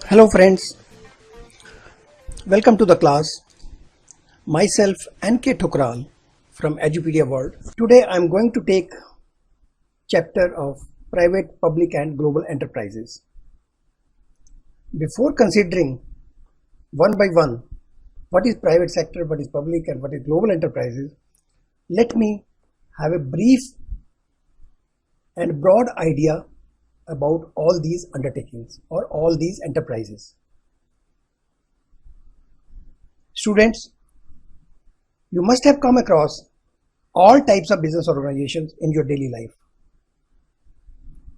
Hello friends, welcome to the class. Myself N.K. Thukral from Edupedia World. Today I am going to take chapter of private, public and global enterprises. Before considering one by one what is private sector, what is public and what is global enterprises, let me have a brief and broad idea about all these undertakings or all these enterprises. Students, you must have come across all types of business organizations in your daily life.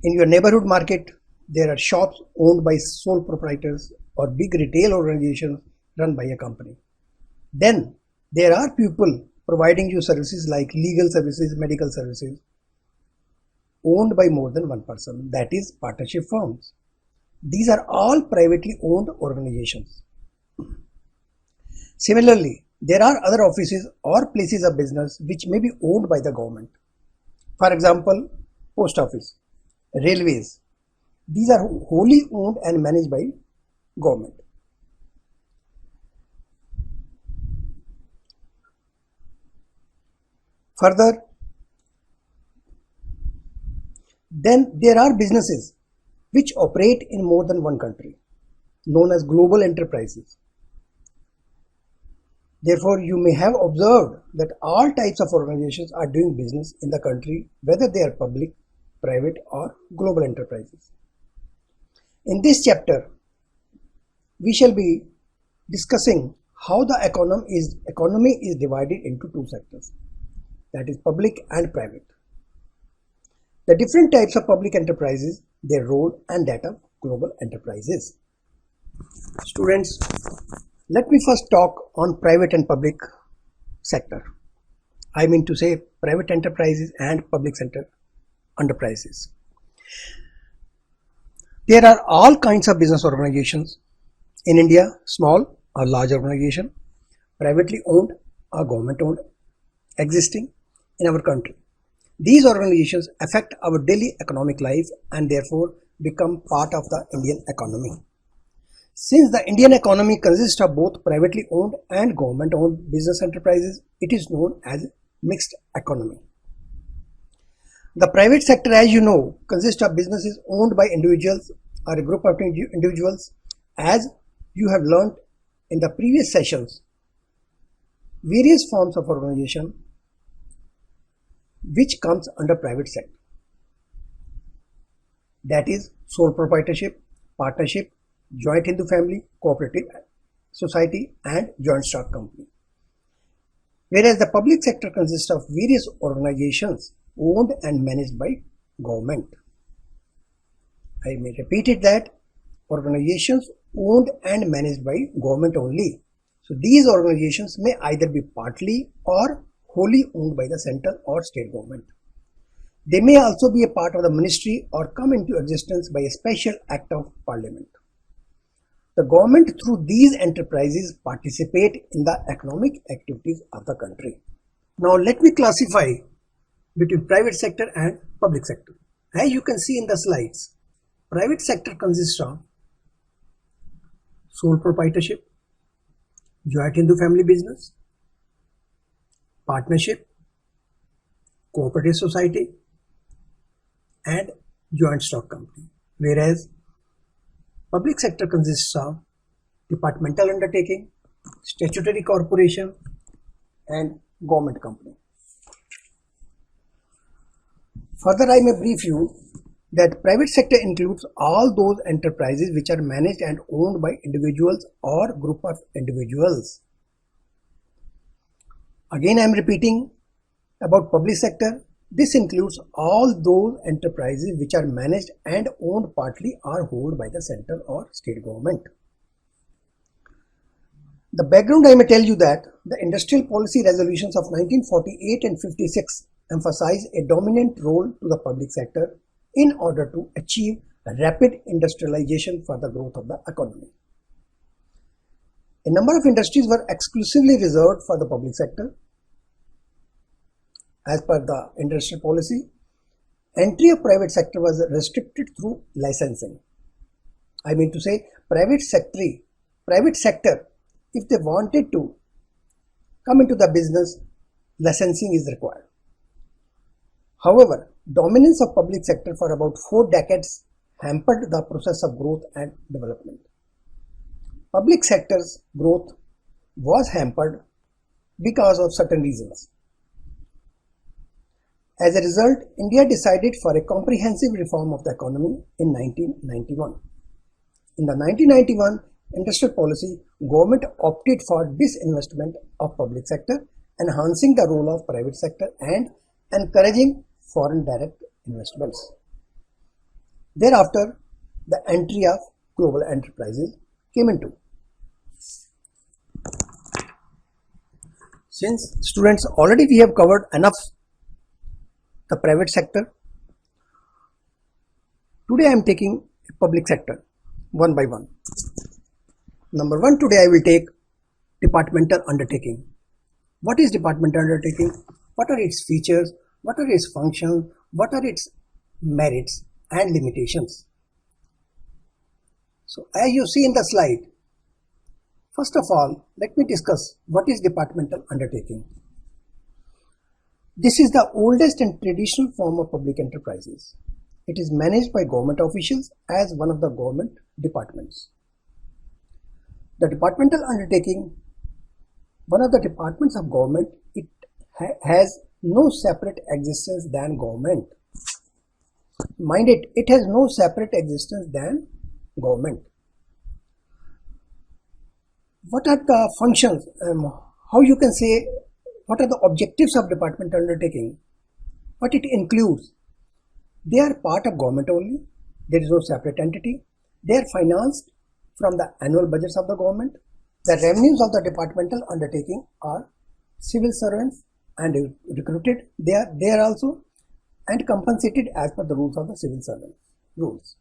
In your neighborhood market, there are shops owned by sole proprietors or big retail organizations run by a company. Then there are people providing you services like legal services, medical services, owned by more than one person, that is partnership firms. These are all privately owned organizations. Similarly, there are other offices or places of business which may be owned by the government. For example, post office, railways. These are wholly owned and managed by government. Further, then there are businesses which operate in more than one country, known as global enterprises. Therefore, you may have observed that all types of organizations are doing business in the country, whether they are public, private or global enterprises. In this chapter, we shall be discussing how the economy is divided into two sectors, that is public and private. The different types of public enterprises, their role and that of global enterprises. Students, let me first talk on private and public sector. I mean to say private enterprises and public sector enterprises. There are all kinds of business organizations in India, small or large organization, privately owned or government owned, existing in our country. These organizations affect our daily economic life and therefore become part of the Indian economy. Since the Indian economy consists of both privately owned and government owned business enterprises, it is known as mixed economy. The private sector, as you know, consists of businesses owned by individuals or a group of individuals. As you have learnt in the previous sessions, various forms of organization which comes under private sector, that is sole proprietorship, partnership, joint Hindu family, cooperative society and joint stock company. Whereas the public sector consists of various organizations owned and managed by government. I may repeat it, that organizations owned and managed by government only. So these organizations may either be partly or wholly owned by the central or state government. They may also be a part of the ministry or come into existence by a special act of parliament. The government through these enterprises participate in the economic activities of the country. Now let me classify between private sector and public sector. As you can see in the slides, private sector consists of sole proprietorship, joint Hindu family business, partnership, cooperative society and joint stock company. Whereas public sector consists of departmental undertaking, statutory corporation and government company. Further, I may brief you that private sector includes all those enterprises which are managed and owned by individuals or group of individuals. Again, I am repeating about public sector. This includes all those enterprises which are managed and owned partly or wholly by the central or state government. The background, I may tell you that the industrial policy resolutions of 1948 and 56 emphasize a dominant role to the public sector in order to achieve rapid industrialization for the growth of the economy. A number of industries were exclusively reserved for the public sector as per the industrial policy, entry of private sector was restricted through licensing. I mean to say, private sector, if they wanted to come into the business, licensing is required. However, dominance of public sector for about 4 decades hampered the process of growth and development. Public sector's growth was hampered because of certain reasons. As a result, India decided for a comprehensive reform of the economy in 1991. In the 1991 industrial policy, government opted for disinvestment of public sector, enhancing the role of private sector and encouraging foreign direct investments. Thereafter, the entry of global enterprises came into. Since students, already we have covered enough the private sector, today I am taking public sector one by one. Number one, today I will take departmental undertaking. What is departmental undertaking? What are its features? What are its functions? What are its merits and limitations? So as you see in the slide, first of all, let me discuss what is departmental undertaking. This is the oldest and traditional form of public enterprises. It is managed by government officials as one of the government departments. The departmental undertaking, one of the departments of government, it has no separate existence than government. Mind it, it has no separate existence than government. What are the functions? How you can say, what are the objectives of departmental undertaking? What it includes? They are part of government only. There is no separate entity. They are financed from the annual budgets of the government. The revenues of the departmental undertaking are civil servants and recruited. They are there also and compensated as per the rules of the civil servant rules.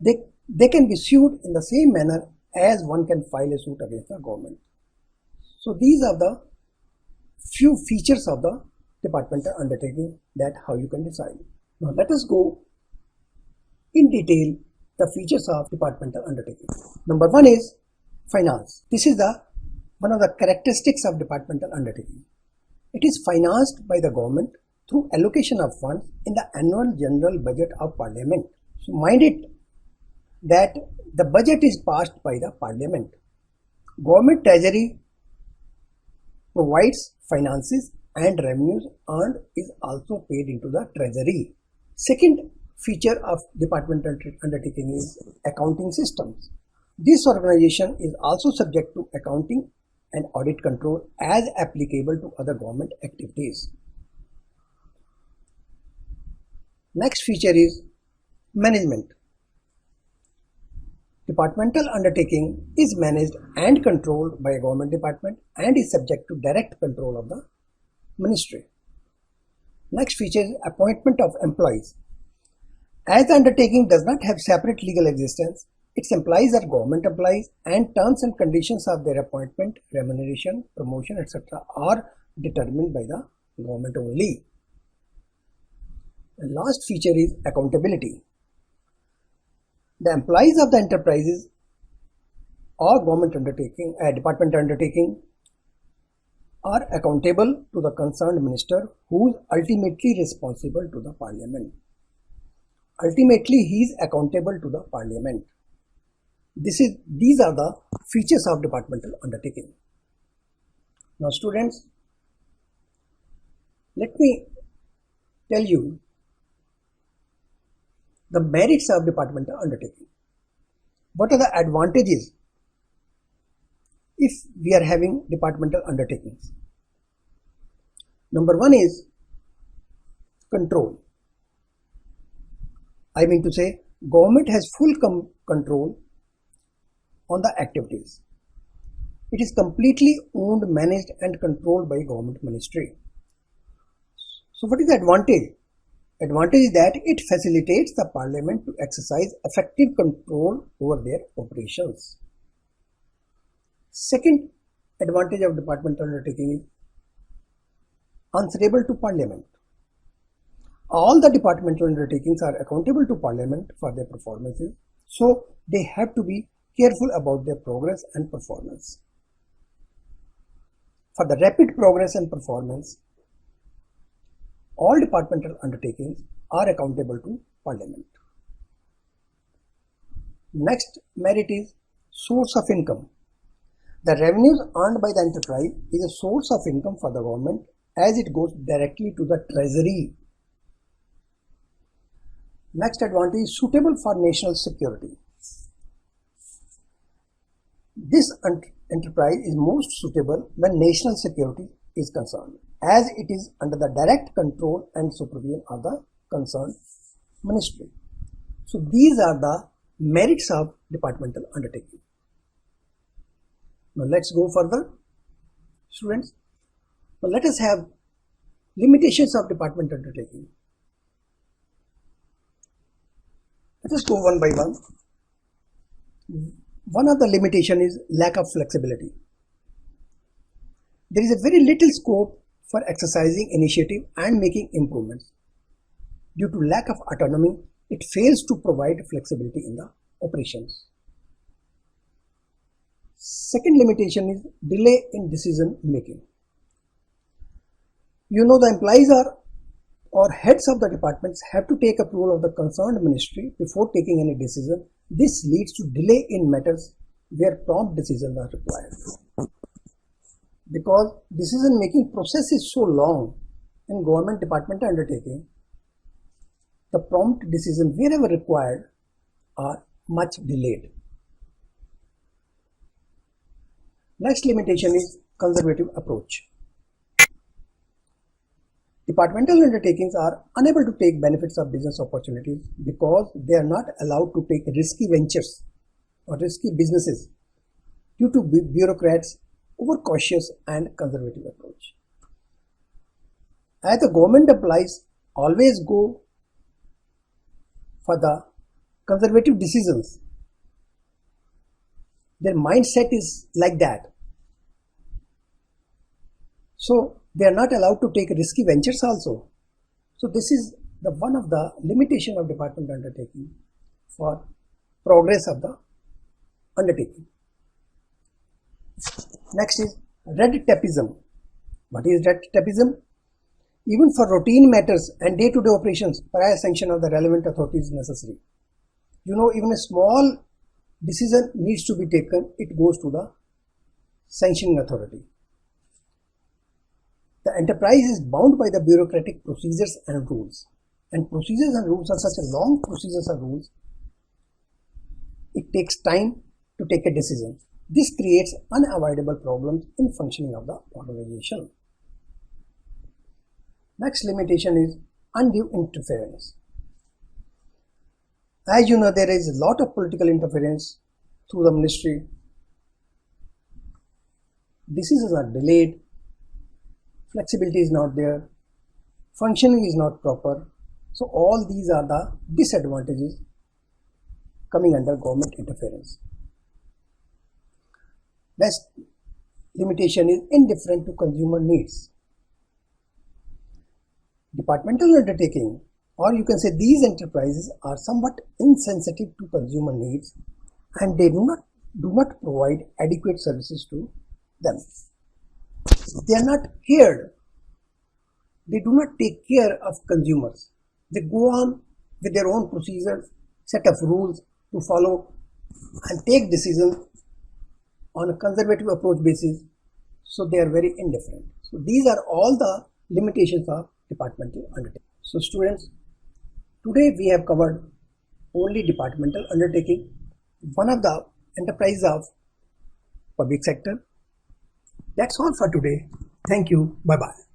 They can be sued in the same manner as one can file a suit against the government. So these are the few features of the departmental undertaking, that how you can decide. Now let us go in detail the features of departmental undertaking. Number one is finance. This is one of the characteristics of departmental undertaking. It is financed by the government through allocation of funds in the annual general budget of parliament. So mind it that the budget is passed by the parliament. Government treasury provides finances and revenues earned is also paid into the treasury. Second feature of departmental undertaking is accounting systems. This organization is also subject to accounting and audit control as applicable to other government activities. Next feature is management. Departmental undertaking is managed and controlled by a government department and is subject to direct control of the ministry. Next feature is appointment of employees. As the undertaking does not have separate legal existence, its employees are government employees and terms and conditions of their appointment, remuneration, promotion, etc. are determined by the government only. The last feature is accountability. The employees of the enterprises or government undertaking, department undertaking, are accountable to the concerned minister, who is ultimately responsible to the parliament. Ultimately, he is accountable to the parliament. These are the features of departmental undertaking. Now, students, let me tell you the merits of departmental undertaking. What are the advantages if we are having departmental undertakings? Number one is control. I mean to say, government has full control on the activities. It is completely owned, managed and controlled by government ministry. So what is the advantage? Advantage is that it facilitates the parliament to exercise effective control over their operations. Second advantage of departmental undertaking is answerable to parliament. All the departmental undertakings are accountable to Parliament for their performances, so they have to be careful about their progress and performance. For the rapid progress and performance, all departmental undertakings are accountable to Parliament. Next merit is source of income. The revenues earned by the enterprise is a source of income for the government as it goes directly to the treasury. Next advantage is suitable for national security. This enterprise is most suitable when national security is concerned, as it is under the direct control and supervision of the concerned ministry. So these are the merits of departmental undertaking. Now let's go further, students. Now let us have limitations of departmental undertaking. Let us go one by one. One of the limitation is lack of flexibility. There is a very little scope for exercising initiative and making improvements. Due to lack of autonomy, it fails to provide flexibility in the operations. Second limitation is delay in decision making. You know, the employees or heads of the departments have to take approval of the concerned ministry before taking any decision. This leads to delay in matters where prompt decisions are required. Because decision making process is so long in government departmental undertaking, the prompt decisions wherever required are much delayed. Next limitation is conservative approach. Departmental undertakings are unable to take benefits of business opportunities because they are not allowed to take risky ventures or risky businesses due to bureaucrats' overcautious and conservative approach. As the government employees always go for the conservative decisions, their mindset is like that. So they are not allowed to take risky ventures also. So this is the one of the limitation of departmental undertaking for progress of the undertaking. Next is red tapeism. What is red tapeism? Even for routine matters and day-to-day operations, prior sanction of the relevant authority is necessary. You know, even a small decision needs to be taken, it goes to the sanctioning authority. The enterprise is bound by the bureaucratic procedures and rules. And procedures and rules are such a long procedures and rules, it takes time to take a decision. This creates unavoidable problems in functioning of the organization. Next limitation is undue interference. As you know, there is a lot of political interference through the ministry. Decisions are delayed, flexibility is not there, functioning is not proper. So all these are the disadvantages coming under government interference. Next limitation is indifferent to consumer needs. Departmental undertaking, or you can say these enterprises, are somewhat insensitive to consumer needs and they do not provide adequate services to them. They are not cared. They do not take care of consumers. They go on with their own procedures, set of rules to follow and take decisions on a conservative approach basis. So they are very indifferent. So these are all the limitations of departmental undertaking. So students, today we have covered only departmental undertaking, one of the enterprises of public sector. That's all for today. Thank you. Bye-bye.